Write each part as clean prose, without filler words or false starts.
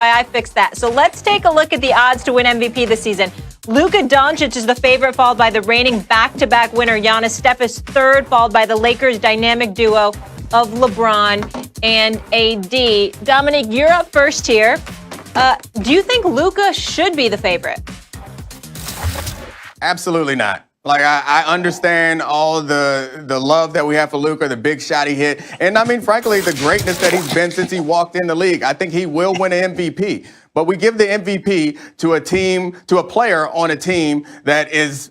I fixed that. So let's take a look at the odds to win MVP this season. Luka Doncic is the favorite, followed by the reigning back-to-back winner Giannis Stephens third, followed by the Lakers' dynamic duo of LeBron and AD. Dominic, you're up first here. Do you think Luka should be the favorite? Absolutely not. Like, I understand all the love that we have for Luka, the big shot he hit. And, I mean, frankly, the greatness that he's been since he walked in the league. I think he will win an MVP. But we give the MVP to a player on a team that is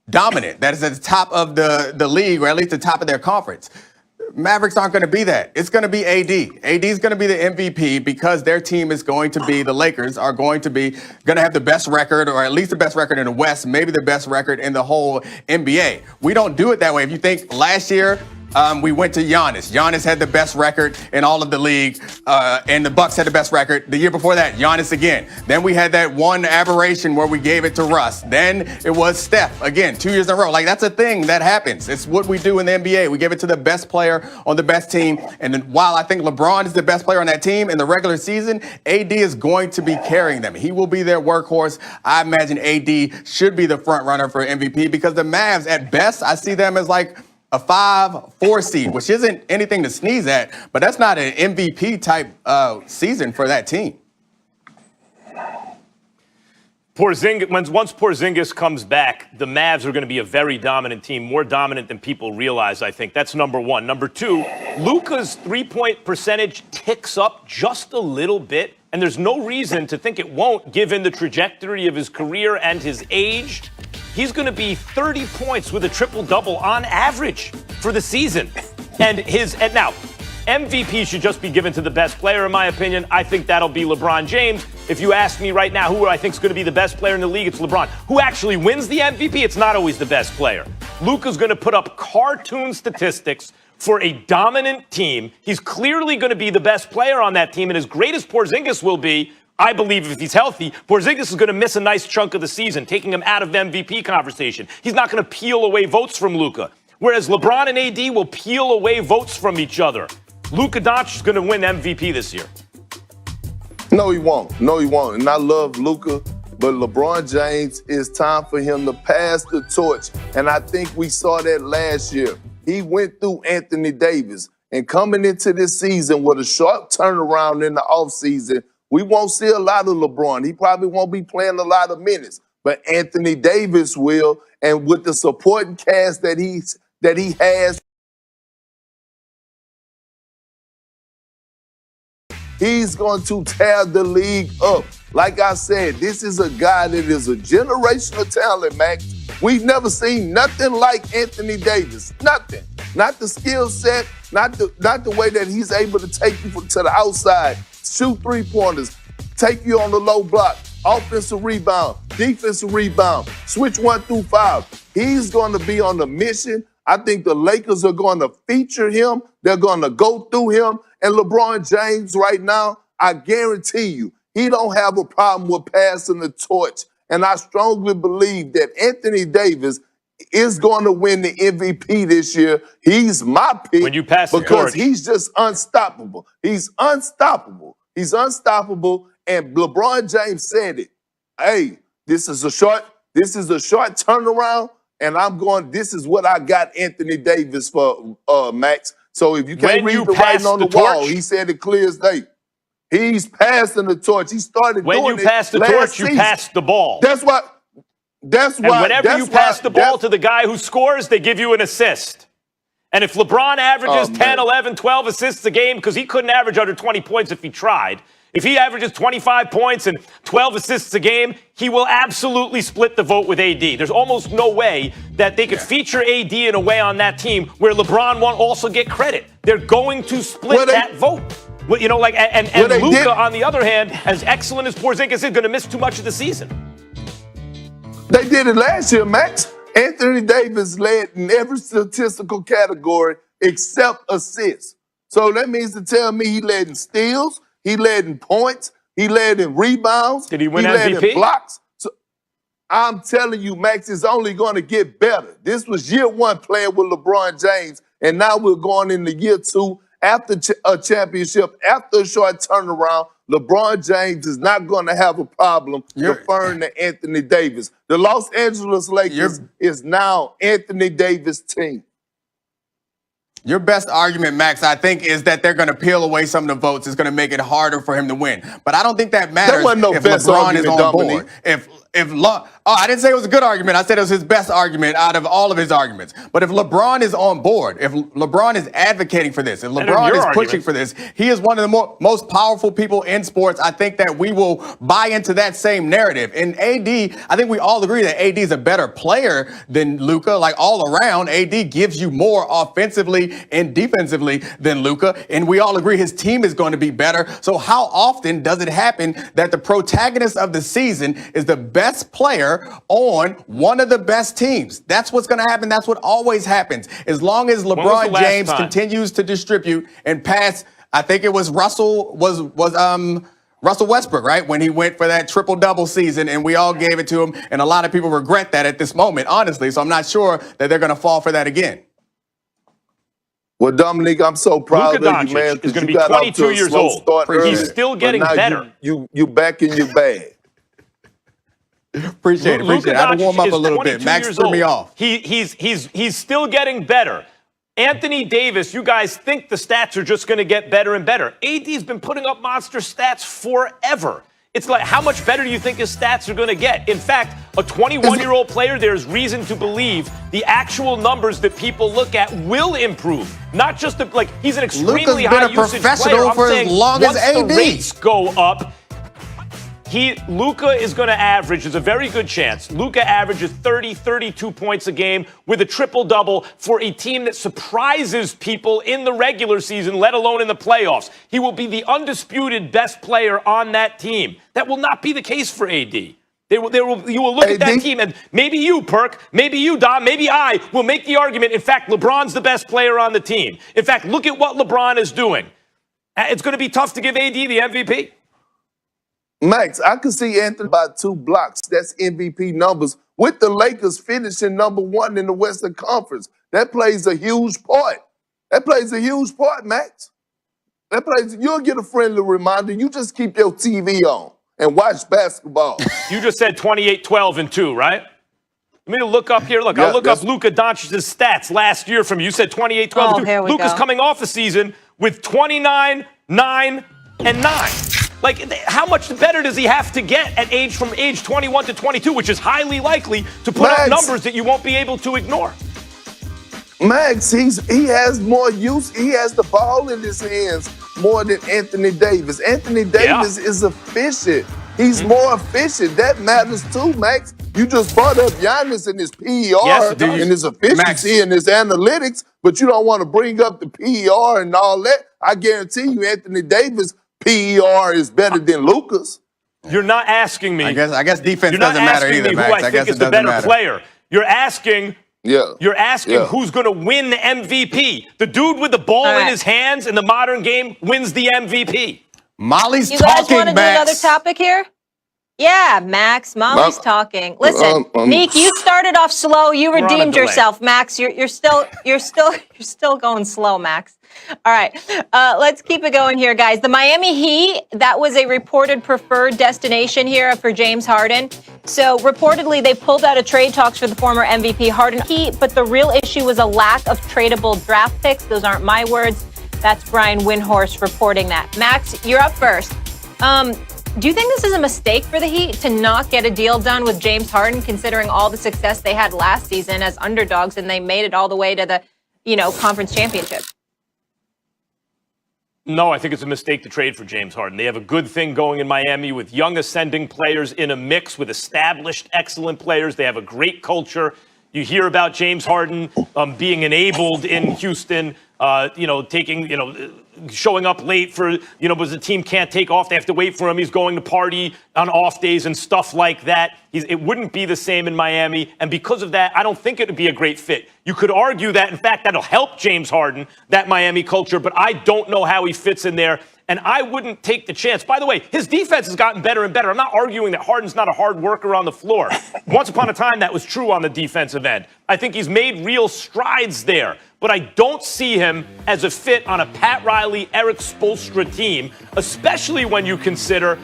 dominant, that is at the top of the league, or at least the top of their conference. Mavericks aren't going to be that. It's going to be AD. AD is going to be the MVP because their team is going to be, the Lakers are going to have the best record, or at least the best record in the West, maybe the best record in the whole NBA. We don't do it that way. If you think last year, we went to Giannis. Giannis had the best record in all of the league, and the Bucks had the best record. The year before that, Giannis again. Then we had that one aberration where we gave it to Russ. Then it was Steph again, 2 years in a row. Like, that's a thing that happens. It's what we do in the NBA. We give it to the best player on the best team. And then while I think LeBron is the best player on that team in the regular season, AD is going to be carrying them. He will be their workhorse. I imagine AD should be the front runner for MVP because the Mavs, at best, I see them as like a 5-4 seed, which isn't anything to sneeze at, but that's not an MVP type season for that team. Once Porzingis comes back, the Mavs are going to be a very dominant team, more dominant than people realize, I think. That's number one. Number two, Luka's three-point percentage ticks up just a little bit, and there's no reason to think it won't, given the trajectory of his career and his age. He's going to be 30 points with a triple-double on average for the season. And now, MVP should just be given to the best player, in my opinion. I think that'll be LeBron James. If you ask me right now who I think is going to be the best player in the league, it's LeBron. Who actually wins the MVP? It's not always the best player. Luka's going to put up cartoon statistics for a dominant team. He's clearly going to be the best player on that team, and as great as Porzingis will be, I believe if he's healthy, Porzingis is going to miss a nice chunk of the season, taking him out of the MVP conversation. He's not going to peel away votes from Luka, whereas LeBron and AD will peel away votes from each other. Luka Doncic is going to win MVP this year. No, he won't. No, he won't. And I love Luka, but LeBron James, it's time for him to pass the torch. And I think we saw that last year. He went through Anthony Davis, and coming into this season with a sharp turnaround in the offseason, we won't see a lot of LeBron. He probably won't be playing a lot of minutes, but Anthony Davis will. And with the supporting cast that he has, he's going to tear the league up. Like I said, this is a guy that is a generational talent, Max. We've never seen nothing like Anthony Davis. Nothing. Not the skill set, not the way that he's able to take you to the outside, shoot three-pointers, take you on the low block, offensive rebound, defensive rebound, switch 1 through 5. He's going to be on a mission. I think the Lakers are going to feature him. They're going to go through him. And LeBron James right now, I guarantee you, he don't have a problem with passing the torch. And I strongly believe that Anthony Davis is going to win the MVP this year. He's my pick when you pass the because torch. He's just unstoppable. He's unstoppable. He's unstoppable. And LeBron James said it. Hey, this is a short turnaround, and this is what I got Anthony Davis for, Max. So if you can't read the writing on the wall, he said it clear as day. He's passing the torch. He started doing it when you pass the torch, you pass the ball. That's why. And whenever you pass the ball to the guy who scores, they give you an assist. And if LeBron averages 10, 11, 12 assists a game, because he couldn't average under 20 points if he tried, if he averages 25 points and 12 assists a game, he will absolutely split the vote with AD. There's almost no way that they could feature AD in a way on that team where LeBron won't also get credit. They're going to split that vote. You know, like, and Luka, on the other hand, as excellent as Porzingis is, going to miss too much of the season. They did it last year, Max. Anthony Davis led in every statistical category except assists. So that means to tell me he led in steals, he led in points, he led in rebounds. Did he win MVP? MVP? Led in blocks. So I'm telling you, Max, it's only going to get better. This was year one playing with LeBron James, and now we're going into year two, after a championship, after a short turnaround, LeBron James is not going to have a problem deferring to Anthony Davis. The Los Angeles Lakers is now Anthony Davis' team. Your best argument, Max, I think, is that they're going to peel away some of the votes. It's going to make it harder for him to win. But I don't think that matters There wasn't no if best LeBron is argument, on Dominique. board. I didn't say it was a good argument. I said it was his best argument out of all of his arguments. But if LeBron is on board, if LeBron is advocating for this, if LeBron is pushing for this, he is one of the most powerful people in sports. I think that we will buy into that same narrative. And AD, I think we all agree that AD is a better player than Luka. Like all around, AD gives you more offensively and defensively than Luka. And we all agree his team is going to be better. So how often does it happen that the protagonist of the season is the best player on one of the best teams? That's what's going to happen. That's what always happens. As long as LeBron James continues to distribute and pass, I think it was Russell Westbrook, right? When he went for that triple-double season and we all gave it to him. And a lot of people regret that at this moment, honestly. So I'm not sure that they're going to fall for that again. Well, Dominique, I'm so proud Luka of you, man. Doncic is going to be 22 years old. He's still getting better. You back in your bag. Appreciate it. I had to warm up a little bit. Max threw me off. He's still getting better. Anthony Davis, you guys think the stats are just going to get better and better. AD's been putting up monster stats forever. It's like, how much better do you think his stats are going to get? In fact, a 21-year-old player, there's reason to believe the actual numbers that people look at will improve. Not just he's an extremely high usage player. I'm saying once the rates go up, Luka is going to average, there's a very good chance, Luka averages 30, 32 points a game with a triple-double for a team that surprises people in the regular season, let alone in the playoffs. He will be the undisputed best player on that team. That will not be the case for AD. You will look at that team, and maybe you, Perk, maybe you, Dom, maybe I will make the argument, in fact, LeBron's the best player on the team. In fact, look at what LeBron is doing. It's going to be tough to give AD the MVP. Max, I could see Anthony by 2 blocks. That's MVP numbers. With the Lakers finishing #1 in the Western Conference, that plays a huge part. Max. You'll get a friendly reminder. You just keep your TV on and watch basketball. You just said 28, 12, and 2, right? Let me look up here. Look, I'll look up Luka Doncic's stats last year from you. You said 28, 12, and 2. Luka's coming off the season with 29, 9, and 9. How much better does he have to get from age 21 to 22, which is highly likely to put up numbers that you won't be able to ignore? Max, he has more use. He has the ball in his hands more than Anthony Davis. Anthony Davis is efficient. He's more efficient. That matters too, Max. You just brought up Giannis and his PER and his efficiency and his analytics, but you don't want to bring up the PER and all that. I guarantee you Anthony Davis' PER is better than Luka's. You're not asking me. I guess defense doesn't matter either, Max. I guess it doesn't matter. Player. You're asking. You're asking who's going to win the MVP. The dude with the ball in his hands in the modern game wins the MVP. Molly's talking, Max. You guys want to do another topic here? Yeah, Max. Molly's talking. Listen, Neek, you started off slow. You redeemed yourself, Max. You're still going slow, Max. All right, let's keep it going here, guys. The Miami Heat, that was a reported preferred destination here for James Harden. So reportedly, they pulled out of trade talks for the former MVP Harden Heat, but the real issue was a lack of tradable draft picks. Those aren't my words. That's Brian Windhorst reporting that. Max, you're up first. Do you think this is a mistake for the Heat to not get a deal done with James Harden, considering all the success they had last season as underdogs and they made it all the way to the, conference championship? No, I think it's a mistake to trade for James Harden. They have a good thing going in Miami with young ascending players in a mix with established excellent players. They have a great culture. You hear about James Harden being enabled in Houston, showing up late for, because the team can't take off. They have to wait for him. He's going to party on off days and stuff like that. It wouldn't be the same in Miami. And because of that, I don't think it would be a great fit. You could argue that, in fact, that'll help James Harden, that Miami culture, but I don't know how he fits in there. and I wouldn't take the chance. By the way, his defense has gotten better and better. I'm not arguing that Harden's not a hard worker on the floor. Once upon a time, that was true on the defensive end. I think he's made real strides there, but I don't see him as a fit on a Pat Riley, Eric Spoelstra team, especially when you consider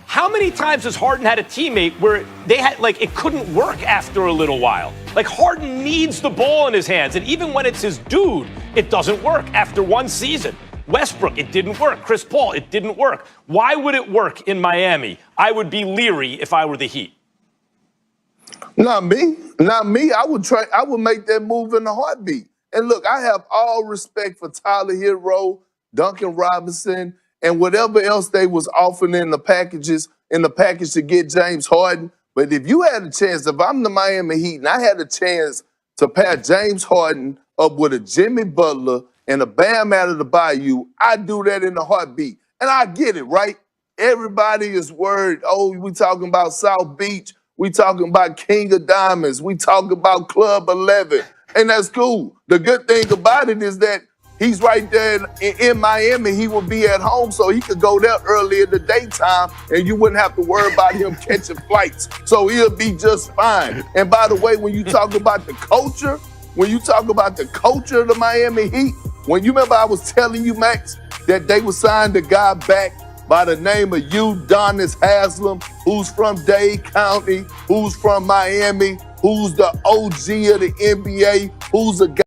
how many times has Harden had a teammate where they had, like, it couldn't work after a little while? Like, Harden needs the ball in his hands, and even when it's his dude, it doesn't work after one season. Westbrook, it didn't work. Chris Paul, it didn't work. Why would it work in Miami? I would be leery if I were the Heat. Not me. Not me. I would make that move in a heartbeat. And look, I have all respect for Tyler Hero, Duncan Robinson, and whatever else they was offering in the package to get James Harden. But if you had a chance, if I'm the Miami Heat and I had a chance to pair James Harden up with a Jimmy Butler and a Bam out of the Bayou, I'd do that in a heartbeat. And I get it, right? Everybody is worried. Oh, we talking about South Beach. We talking about King of Diamonds. We talking about Club 11. And that's cool. The good thing about it is that he's right there in Miami. He will be at home, so he could go there early in the daytime, and you wouldn't have to worry about him catching flights. So he'll be just fine. And by the way, when you talk about the culture, of the Miami Heat, when you remember I was telling you, Max, that they were signed a guy back by the name of Udonis Haslem, who's from Dade County, who's from Miami, who's the OG of the NBA, who's a guy